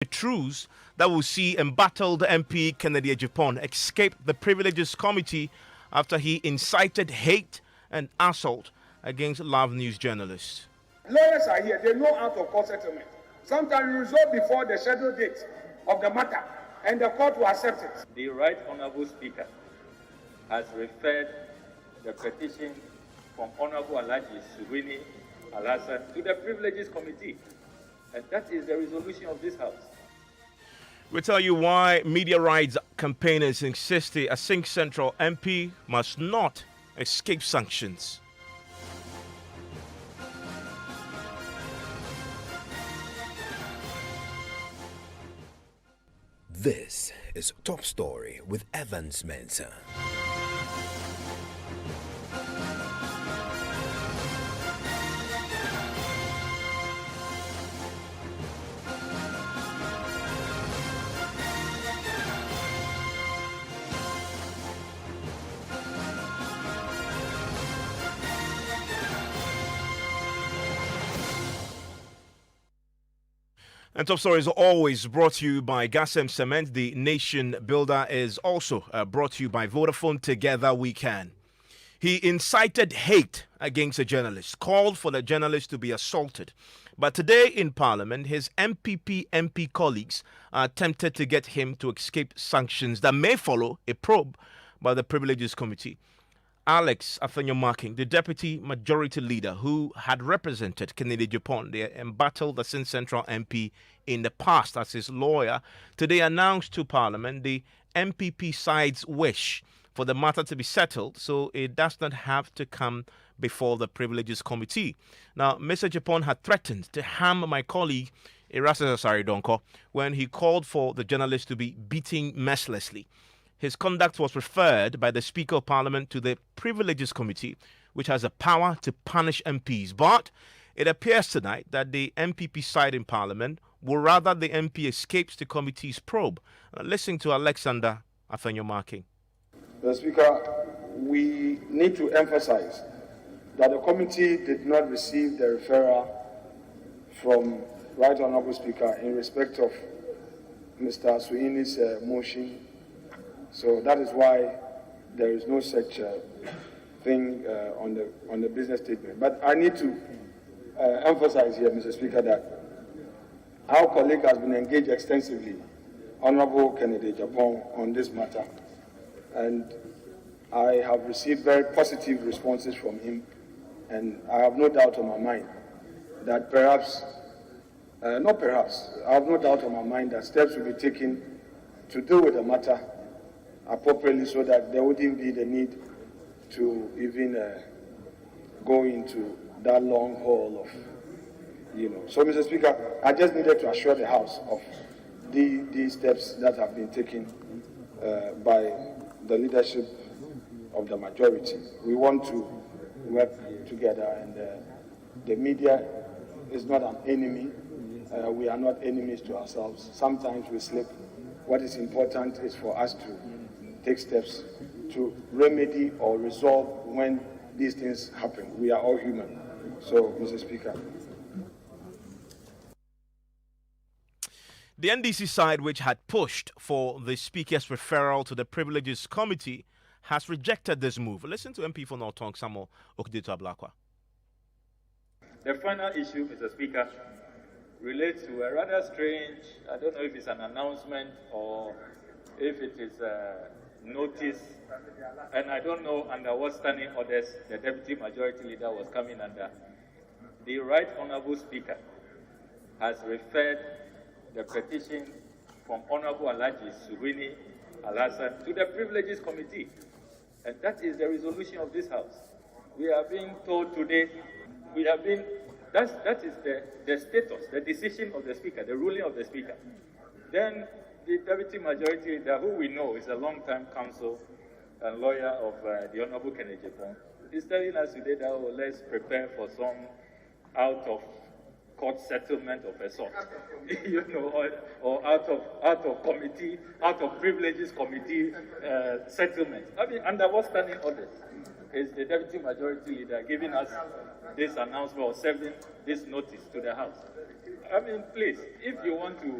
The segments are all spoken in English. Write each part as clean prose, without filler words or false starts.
a truce that will see embattled MP Kennedy Ejapon escape the Privileges Committee after he incited hate and assault against Love News journalists. Lawyers are here, they know out of court settlement. Sometimes we resolve before the scheduled date of the matter, and the court will accept it. The Right Honourable Speaker has referred the petition from Honourable Alhaji Surini Alhassan to the Privileges Committee, and that is the resolution of this House. We'll tell you why media rights campaigners insist a Sink Central MP must not escape sanctions. This is Top Story with Evans Mensah. And Top Story is always brought to you by Gasem Cement. The nation builder is also brought to you by Vodafone. Together we can. He incited hate against a journalist, called for the journalist to be assaulted. But today in Parliament, his MP colleagues are attempted to get him to escape sanctions that may follow a probe by the Privileges Committee. Alex Afanyomaking, the Deputy Majority Leader who had represented Kennedy Ejapon, the embattled the Sin Central MP in the past as his lawyer, today announced to Parliament the MPP side's wish for the matter to be settled so it does not have to come before the Privileges Committee. Now, Mr. Ejapon had threatened to harm my colleague Erastus Asaridonko when he called for the journalist to be beaten mercilessly. His conduct was referred by the Speaker of Parliament to the Privileges Committee, which has the power to punish MPs. But it appears tonight that the MPP side in Parliament will rather the MP escapes the committee's probe. Listen to Alexander Afanyomaking. The Speaker, we need to emphasize that the committee did not receive the referral from Right Honourable Speaker in respect of Mr. Suini's motion. So that is why there is no such thing on the business statement. But I need to emphasize here, Mr. Speaker, that our colleague has been engaged extensively, Honourable Kennedy Ejapon, on this matter. And I have received very positive responses from him. And I have no doubt on my mind that perhaps, not perhaps, I have no doubt on my mind that steps will be taken to deal with the matter appropriately so that there wouldn't be the need to even go into that long haul of, So, Mr. Speaker, I just needed to assure the House of these steps that have been taken by the leadership of the majority. We want to work together, and the media is not an enemy. We are not enemies to ourselves. Sometimes we slip. What is important is for us to take steps to remedy or resolve when these things happen. We are all human. So, Mr. Speaker. The NDC side, which had pushed for the Speaker's referral to the Privileges Committee, has rejected this move. Listen to MP for Norton Samuel Okudito Ablakwa. The final issue, Mr. Speaker, relates to a rather strange, I don't know if it's an announcement or if it is a notice, and I don't know under what standing orders the Deputy Majority Leader was coming under. The Right Honourable Speaker has referred the petition from Honourable Alhaji Surini Alhassan to the Privileges Committee, and that is the resolution of this House. We are being told today, that is the status, the decision of the Speaker, the ruling of the Speaker. Then the Deputy Majority Leader, who we know is a long-time counsel and lawyer of the Honourable Kennedy Ejapon, is telling us today that, let's prepare for some out-of-court settlement of a sort, or out of Privileges Committee settlement. I mean, under what standing orders is the Deputy Majority Leader giving us this announcement or serving this notice to the House? I mean, please, if you want to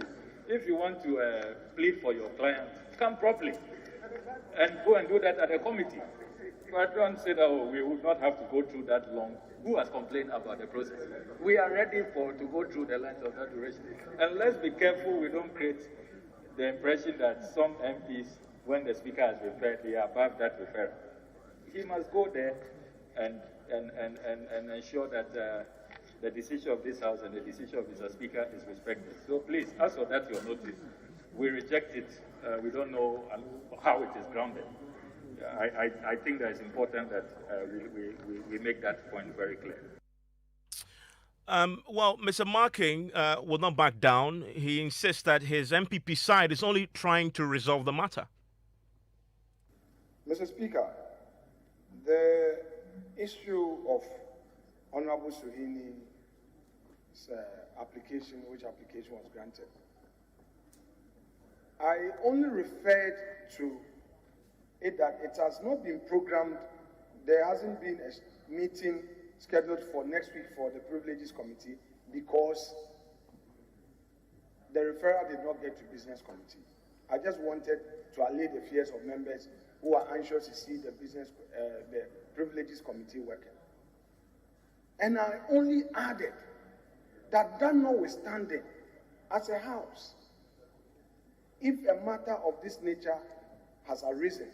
If you want to plead for your client, come properly and go and do that at a committee. But don't say that, oh, we would not have to go through that long. Who has complained about the process? We are ready to go through the length of that duration. And let's be careful we don't create the impression that some MPs, when the speaker has referred, they are above that referral. He must go there and ensure that the decision of this House and the decision of Mr. Speaker is respected. So please, as for that, your notice, we reject it. We don't know how it is grounded. I think that it's important that we make that point very clear. Well, Mr. Marking will not back down. He insists that his MPP side is only trying to resolve the matter. Mr. Speaker, the issue of Honorable Suhini's application, which application was granted, I only referred to it that it has not been programmed. There hasn't been a meeting scheduled for next week for the Privileges Committee because the referral did not get to Business Committee. I just wanted to allay the fears of members who are anxious to see the Privileges Committee working. And I only added that notwithstanding, as a House, if a matter of this nature has arisen,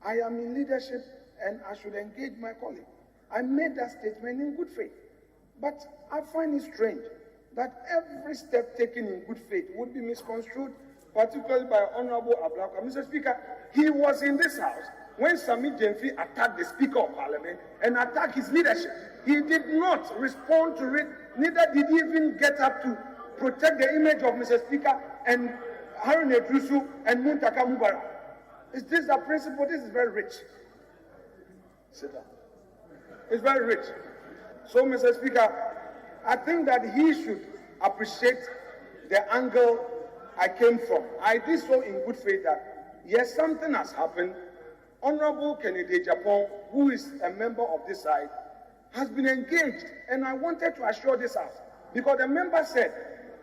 I am in leadership and I should engage my colleague. I made that statement in good faith. But I find it strange that every step taken in good faith would be misconstrued, particularly by Honorable Ablaka. Mr. Speaker, he was in this House when Sami Jenfi attacked the Speaker of Parliament and attacked his leadership. He did not respond to it, neither did he even get up to protect the image of Mr. Speaker and Harun Edrusu and Muntaka Mubarak. Is this a principle? This is very rich. Sit down. It's very rich. So, Mr. Speaker, I think that he should appreciate the angle I came from. I did so in good faith that, yes, something has happened. Honorable Kennedy Japan, who is a member of this side, has been engaged, and I wanted to assure this House, because the member said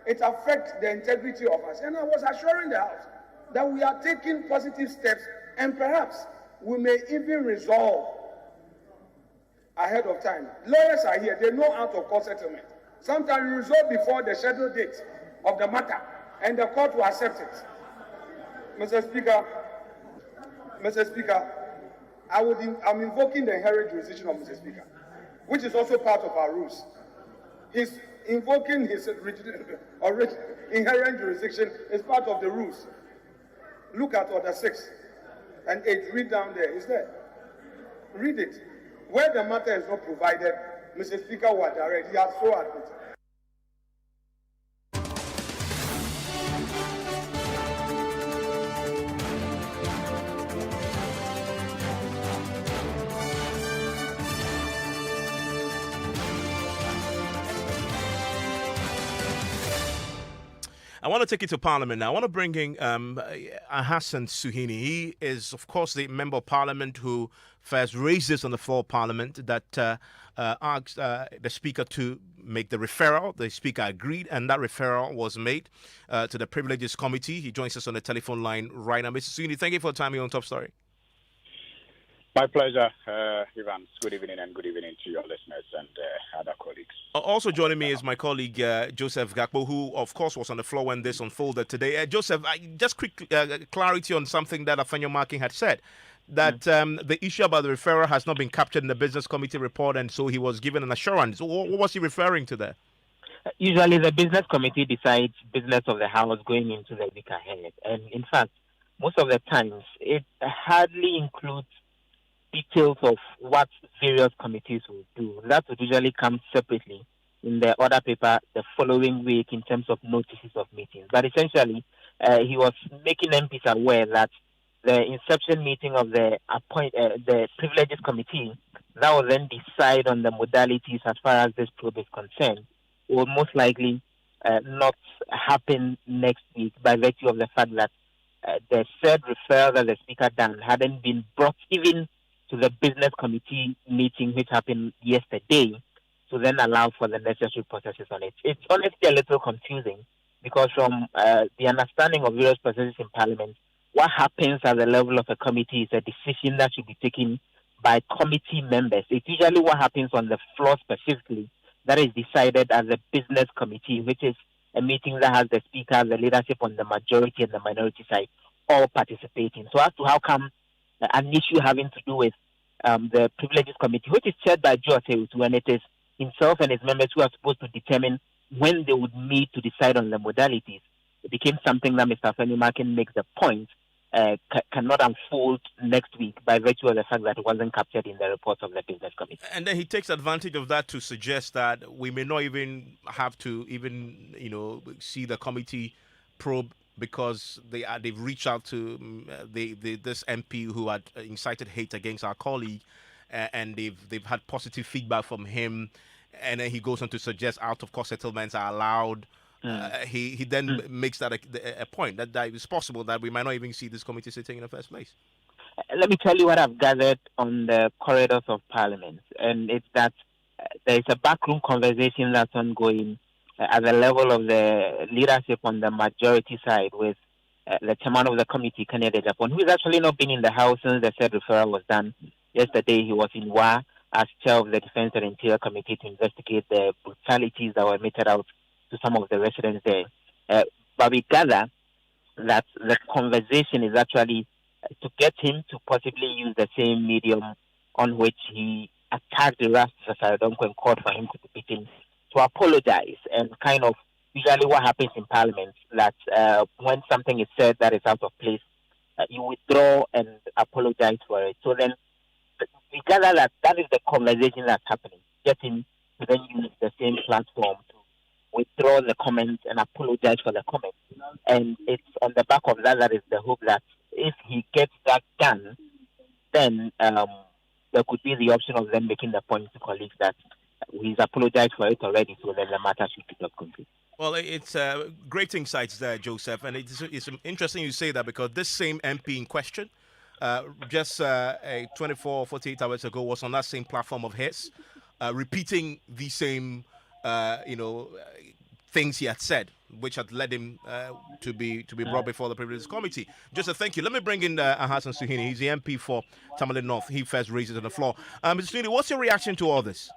it affects the integrity of us, and I was assuring the House that we are taking positive steps, and perhaps we may even resolve ahead of time. Lawyers are here, they know out of court settlement. Sometimes we resolve before the scheduled date of the matter, and the court will accept it. Mr. Speaker, I'm invoking the inherent jurisdiction of Mr. Speaker, which is also part of our rules. He's invoking his inherent jurisdiction is part of the rules. Look at Order 6 and 8. Read down there. It's there. Read it. Where the matter is not provided, Mr. Speaker will direct. He has so admitted. I want to take you to Parliament now. I want to bring in Hassan Suhini. He is, of course, the Member of Parliament who first raised this on the floor of Parliament that asked the Speaker to make the referral. The Speaker agreed, and that referral was made to the Privileges Committee. He joins us on the telephone line right now. Mr. Suhini, thank you for the time here on Top Story. My pleasure, Evans. Good evening and good evening to your listeners and other colleagues. Also joining me is my colleague Joseph Gakpo, who, of course, was on the floor when this unfolded today. Joseph, just quick clarity on something that Afenyo Marking had said, that the issue about the referral has not been captured in the Business Committee report, and so he was given an assurance. What was he referring to there? Usually the Business Committee decides business of the House going into the week ahead. And in fact, most of the times, it hardly includes details of what various committees will do. That would usually come separately in the order paper the following week in terms of notices of meetings. But essentially, he was making MPs aware that the inception meeting of the Privileges Committee that will then decide on the modalities as far as this probe is concerned will most likely not happen next week by virtue of the fact that the third referral that the Speaker done hadn't been brought even to the Business Committee meeting which happened yesterday to then allow for the necessary processes on it. It's honestly a little confusing, because from the understanding of various processes in Parliament, what happens at the level of a committee is a decision that should be taken by committee members. It's usually what happens on the floor specifically that is decided as a business committee, which is a meeting that has the speaker, the leadership on the majority and the minority side all participating. So as to how come an issue having to do with the Privileges Committee, which is chaired by Joseph, when it is himself and his members who are supposed to determine when they would meet to decide on the modalities, it became something that Mr. Fennymarkin makes the point cannot unfold next week by virtue of the fact that it wasn't captured in the reports of the Business Committee. And then he takes advantage of that to suggest that we may not even have to see the committee probe because they've reached out to this MP who had incited hate against our colleague, and they've had positive feedback from him, and then he goes on to suggest out-of-court settlements are allowed. He then makes that a point that it's possible that we might not even see this committee sitting in the first place. Let me tell you what I've gathered on the corridors of Parliament, and it's that there is a backroom conversation that's ongoing at the level of the leadership on the majority side with the chairman of the committee, Kennedy Japan, who has actually not been in the House since the said referral was done. Yesterday, he was in WA as chair of the Defense and Interior Committee to investigate the brutalities that were meted out to some of the residents there. But we gather that the conversation is actually to get him to possibly use the same medium on which he attacked the Ras Sasaradonko and called for him to be beaten, to apologize. And kind of usually what happens in Parliament, that when something is said that is out of place, you withdraw and apologize for it. So then we gather that is the conversation that's happening. Get him to then use the same platform to withdraw the comments and apologize for the comments. And it's on the back of that is the hope that if he gets that done, then there could be the option of them making the point to colleagues that he's apologized for it already, so then the matter should be not complete. Well, it's great insights there, Joseph, and it's interesting you say that because this same MP in question, just 24, 48 hours ago, was on that same platform of his, repeating the same, things he had said, which had led him to be brought before the Privileges Committee. Joseph, thank you. Let me bring in Hassan Suhini. He's the MP for Tamale North. He first raised it on the floor. Mr. Suhini, what's your reaction to all this?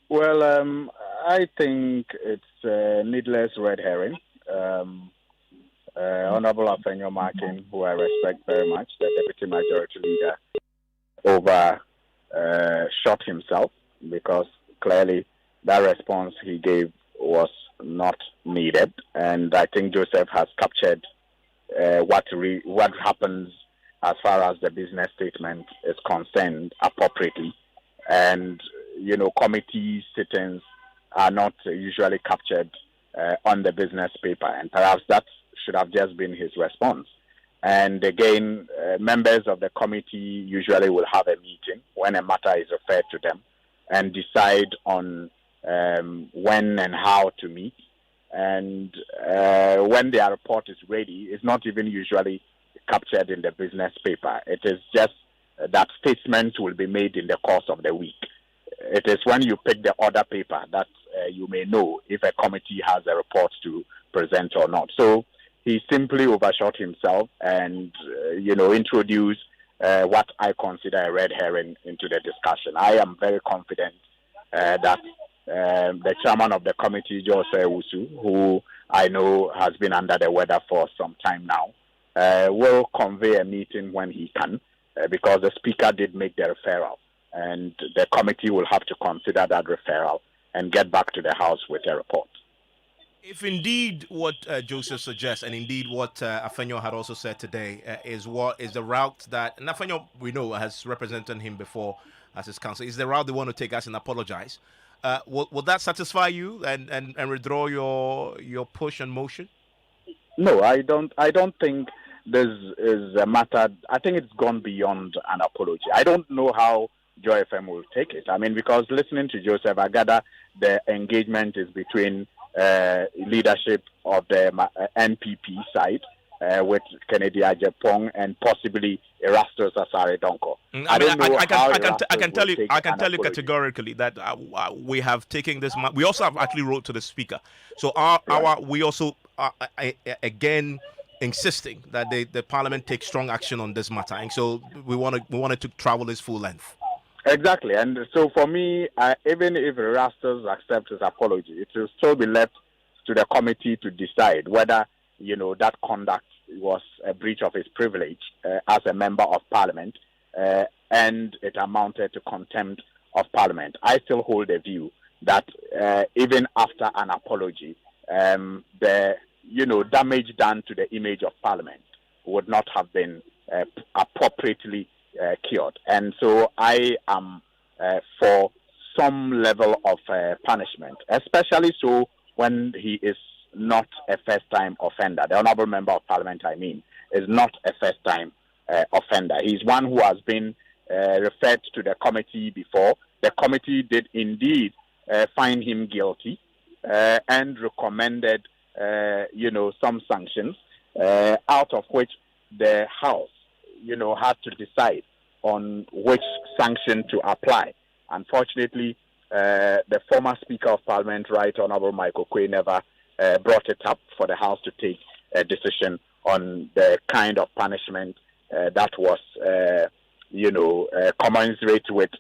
Well, I think it's a needless red herring. Honorable Afenyo Markin, who I respect very much, the Deputy Majority Leader, shot himself because clearly that response he gave was not needed. And I think Joseph has captured what happens as far as the business statement is concerned appropriately. And committee sittings are not usually captured on the business paper, and perhaps that should have just been his response. And again, members of the committee usually will have a meeting when a matter is referred to them and decide on when and how to meet. And when their report is ready, it's not even usually captured in the business paper. It is just that statements will be made in the course of the week. It is when you pick the order paper that you may know if a committee has a report to present or not. So he simply overshot himself and, introduced what I consider a red herring into the discussion. I am very confident that the chairman of the committee, Jose Owusu, who I know has been under the weather for some time now, will convey a meeting when he can, because the speaker did make the referral. And the committee will have to consider that referral and get back to the House with a report. If indeed what Joseph suggests, and indeed what Afenyo had also said today, is the route that, and Afenyo, we know, has represented him before as his counsel, is the route they want to take us and apologize, will that satisfy you and withdraw your push and motion? No, I don't think this is a matter. I think it's gone beyond an apology. I don't know how Joy FM will take it. I mean, because listening to Joseph, I gather the engagement is between leadership of the NPP side with Kennedy Ajapong and possibly Erastus Asare Donko. I don't know how I can tell you, I can tell you apology. categorically that we have taken this. We also have actually wrote to the speaker. So we also again insisting that the parliament take strong action on this matter, and so we wanted to travel this full length. Exactly, and so for me, even if Erastus accepts his apology, it will still be left to the committee to decide whether that conduct was a breach of his privilege as a member of parliament, and it amounted to contempt of parliament. I still hold the view that even after an apology, the damage done to the image of parliament would not have been appropriately cured. And so I am for some level of punishment, especially so when he is not a first-time offender. The Honourable Member of Parliament, is not a first-time offender. He's one who has been referred to the committee before. The committee did indeed find him guilty and recommended, some sanctions, out of which the House, had to decide on which sanction to apply. Unfortunately, the former Speaker of Parliament, Right Honourable Michael Quay, never brought it up for the House to take a decision on the kind of punishment that was, commensurate with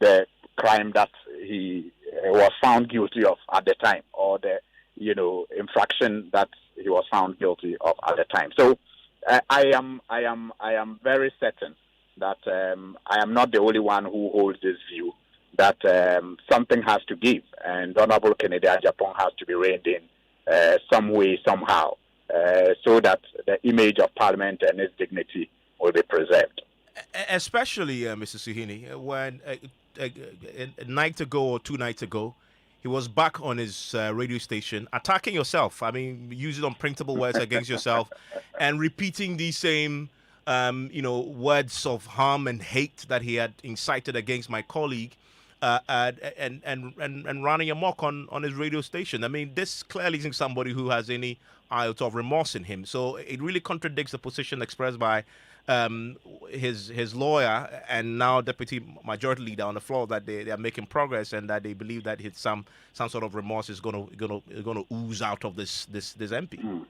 the crime that he was found guilty of at the time, or the, infraction that he was found guilty of at the time. So I am very certain that I am not the only one who holds this view, that something has to give, and Honorable Kennedy Ajapong has to be reined in some way, somehow, so that the image of Parliament and its dignity will be preserved. Especially, Mr. Suhini, when a night ago or 2 nights ago, he was back on his radio station attacking yourself. I mean, using unprintable words against yourself and repeating these same, words of harm and hate that he had incited against my colleague. And running amok on his radio station. I mean, this clearly isn't somebody who has any iota of remorse in him. So it really contradicts the position expressed by his lawyer and now Deputy Majority Leader on the floor, that they are making progress and that they believe that some sort of remorse is going to ooze out of this MP.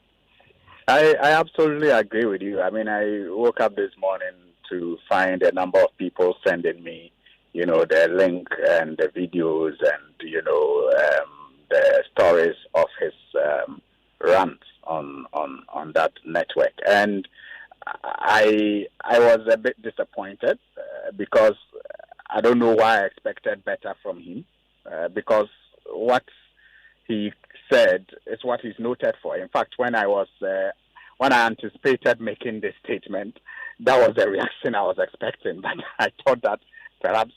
I absolutely agree with you. I mean, I woke up this morning to find a number of people sending me the link and the videos and, the stories of his rants on that network. And I was a bit disappointed because I don't know why I expected better from him, because what he said is what he's noted for. In fact, when I anticipated making this statement, that was the reaction I was expecting. But I thought that perhaps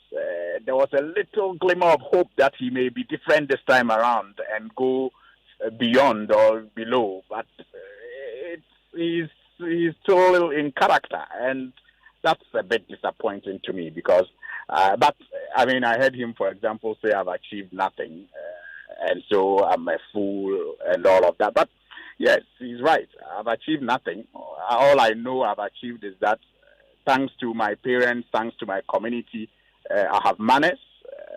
there was a little glimmer of hope that he may be different this time around and go beyond or below. But he's still in character, and that's a bit disappointing to me because, but I mean, I heard him, for example, say I've achieved nothing, and so I'm a fool and all of that. But yes, he's right. I've achieved nothing. All I know I've achieved is that thanks to my parents, thanks to my community, I have manners,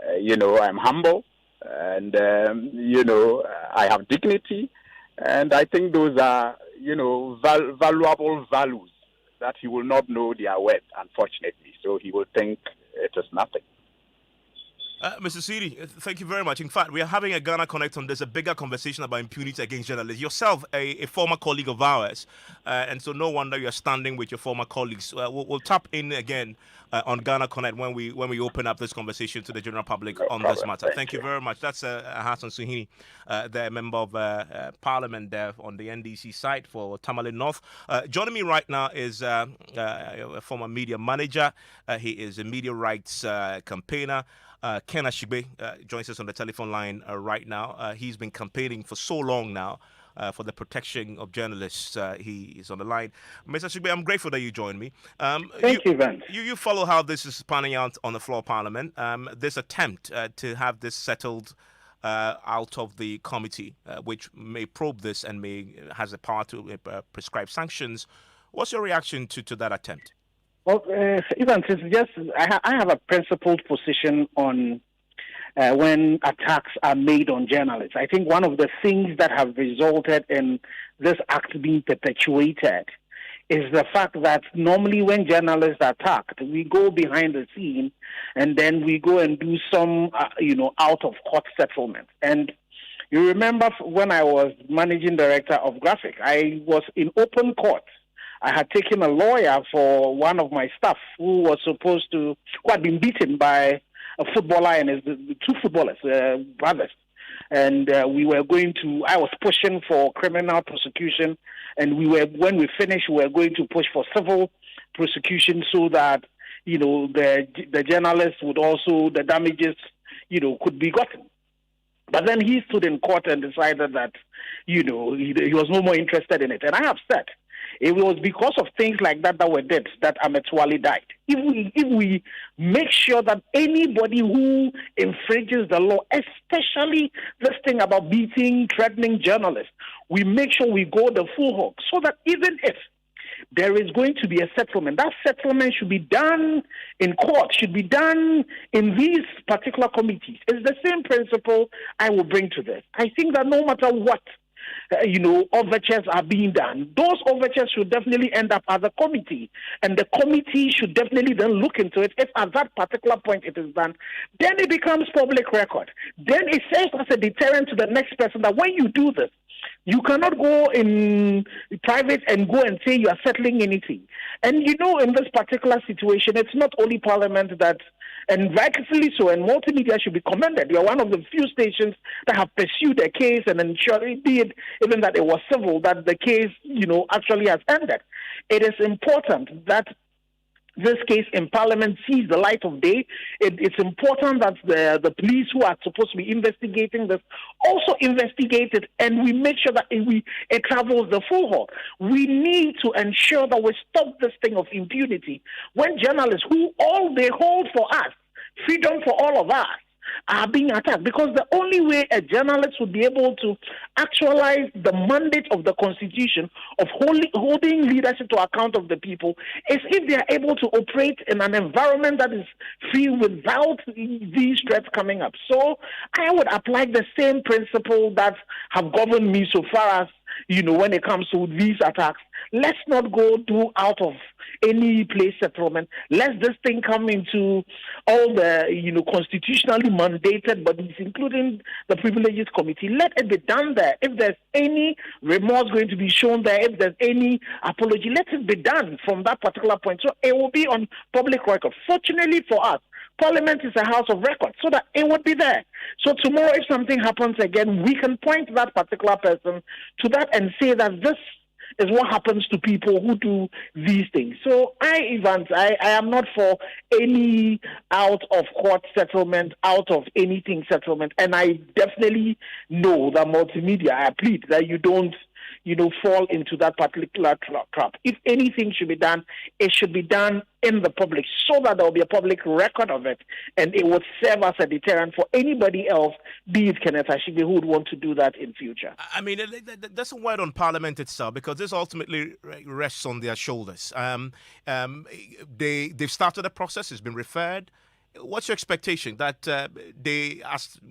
I'm humble, and, I have dignity. And I think those are, valuable values that he will not know their worth, unfortunately. So he will think it is nothing. Mr. Sidi, thank you very much. In fact, we are having a Ghana Connect on this, a bigger conversation about impunity against journalists. Yourself, a former colleague of ours, and so no wonder you're standing with your former colleagues. We'll tap in again on Ghana Connect when we open up this conversation to the general public on this matter. Thank you very much. That's Hassan Suhini, the member of Parliament there on the NDC side for Tamale North. Joining me right now is a former media manager. He is a media rights campaigner. Ken Ashigbe joins us on the telephone line right now. He's been campaigning for so long now for the protection of journalists. He is on the line. Mr. Ashigbe, I'm grateful that you joined me. Thank you, Vance. You follow how this is panning out on the floor of Parliament. This attempt to have this settled out of the committee, which may probe this and has the power to prescribe sanctions. What's your reaction to that attempt? Well, Evans, it's just I have a principled position on when attacks are made on journalists. I think one of the things that have resulted in this act being perpetuated is the fact that normally when journalists are attacked, we go behind the scene and then we go and do some, out of court settlement. And you remember when I was managing director of Graphic, I was in open court. I had taken a lawyer for one of my staff who had been beaten by a footballer and his two footballers, brothers. And I was pushing for criminal prosecution, and when we finished, we were going to push for civil prosecution so that, the journalists would also, the damages, could be gotten. But then he stood in court and decided that, he was no more interested in it. And I have said, it was because of things like that were did that Ahmed Swali died. If we make sure that anybody who infringes the law, especially this thing about beating, threatening journalists, we make sure we go the full hog so that even if there is going to be a settlement, that settlement should be done in court, should be done in these particular committees. It's the same principle I will bring to this. I think that no matter what, overtures are being done. Those overtures should definitely end up as a committee, and the committee should definitely then look into it. If at that particular point it is done, then it becomes public record. Then it serves as a deterrent to the next person that when you do this, you cannot go in private and go and say you are settling anything. And in this particular situation, it's not only Parliament that, and rightfully so, and multimedia should be commended. You are one of the few stations that have pursued a case and ensured, indeed, even that it was civil, that the case, actually has ended. It is important that this case in Parliament sees the light of day. It's important that the police who are supposed to be investigating this also investigate it, and we make sure that it travels the full haul. We need to ensure that we stop this thing of impunity when journalists who all they hold for us, freedom for all of us, are being attacked, because the only way a journalist would be able to actualize the mandate of the Constitution of holding leadership to account of the people is if they are able to operate in an environment that is free without these threats coming up. So I would apply the same principle that have governed me so far as when it comes to these attacks. Let's not go do out of any place settlement. Let this thing come into all the, constitutionally mandated bodies, including the Privileges Committee. Let it be done there. If there's any remorse going to be shown there, if there's any apology, let it be done from that particular point. So it will be on public record. Fortunately for us, Parliament is a house of record, so that it would be there. So tomorrow, if something happens again, we can point that particular person to that and say that this is what happens to people who do these things. So Evans, I am not for any out of court settlement, out of anything settlement, and I definitely know that multimedia, I plead that you don't fall into that particular trap. If anything should be done, it should be done in the public so that there will be a public record of it, and it would serve as a deterrent for anybody else, be it Kenneth Ashibi, who would want to do that in future. I mean, that's a word on Parliament itself, because this ultimately rests on their shoulders. They've started a process, it's been referred. What's your expectation that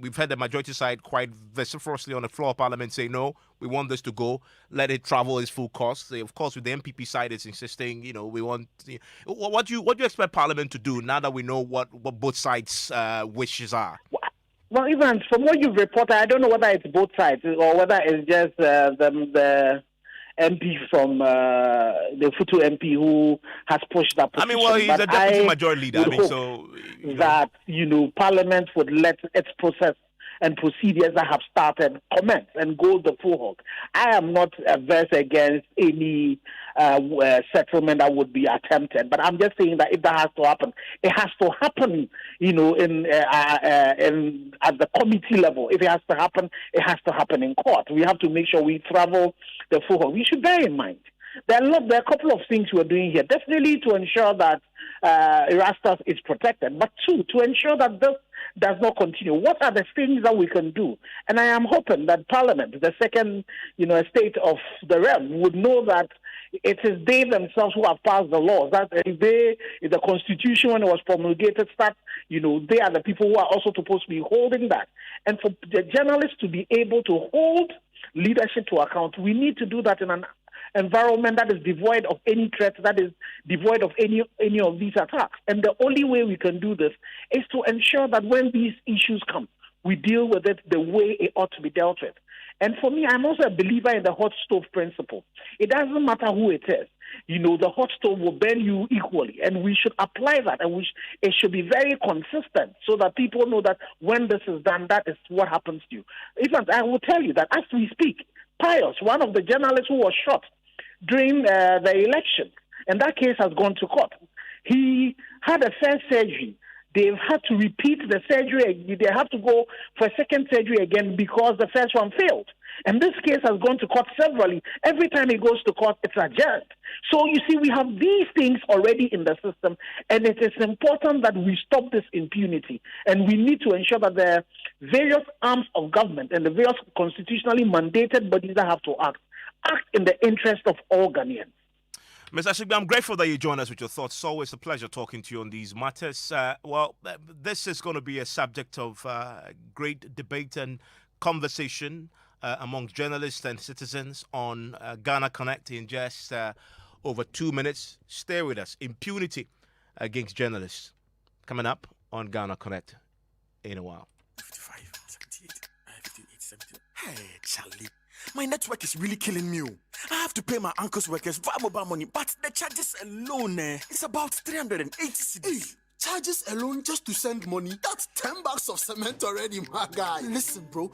we've heard the majority side quite vociferously on the floor of Parliament say, no, we want this to go, let it travel its full course. Of course, with the MPP side, it's insisting, we want. What do you expect Parliament to do now that we know what both sides' wishes are? Well, Evans, from what you've reported, I don't know whether it's both sides or whether it's just the MP from the Futu MP who has pushed that position. He's a deputy majority leader. That Parliament would let its process and procedures that have started commence and go the full hog. I am not averse against any settlement that would be attempted, but I'm just saying that if that has to happen, it has to happen, in at the committee level. If it has to happen, it has to happen in court. We have to make sure we travel the full hog. We should bear in mind there are a couple of things we're doing here. Definitely to ensure that Erastus is protected, but two, to ensure that this does not continue? What are the things that we can do? And I am hoping that Parliament, the second, state of the realm, would know that it is they themselves who have passed the laws. That if the Constitution, when it was promulgated, they are the people who are also supposed to be holding that. And for the journalists to be able to hold leadership to account, we need to do that in an environment that is devoid of any threats, that is devoid of any of these attacks. And the only way we can do this is to ensure that when these issues come, we deal with it the way it ought to be dealt with. And for me, I'm also a believer in the hot stove principle. It doesn't matter who it is. The hot stove will burn you equally, and we should apply that, and it should be very consistent so that people know that when this is done, that is what happens to you. Even I will tell you that as we speak, Pius, one of the journalists who was shot during the election, and that case has gone to court. He had a first surgery. They've had to repeat the surgery. They have to go for a second surgery again because the first one failed. And this case has gone to court severally. Every time it goes to court, it's adjourned. So you see, we have these things already in the system, and it is important that we stop this impunity. And we need to ensure that the various arms of government and the various constitutionally mandated bodies that have to act in the interest of all Ghanaians. Mr. Ashigbe, I'm grateful that you joined us with your thoughts. It's always a pleasure talking to you on these matters. This is going to be a subject of great debate and conversation among journalists and citizens on Ghana Connect in just over 2 minutes. Stay with us. Impunity against journalists. Coming up on Ghana Connect in a while. 55, 78, 58, 78. Hey, Charlie. My network is really killing me. I have to pay my uncle's workers via mobile money, but the charges alone, it's about 380 cedis. Charges alone just to send money? That's $10 of cement already, my guy. Listen, bro,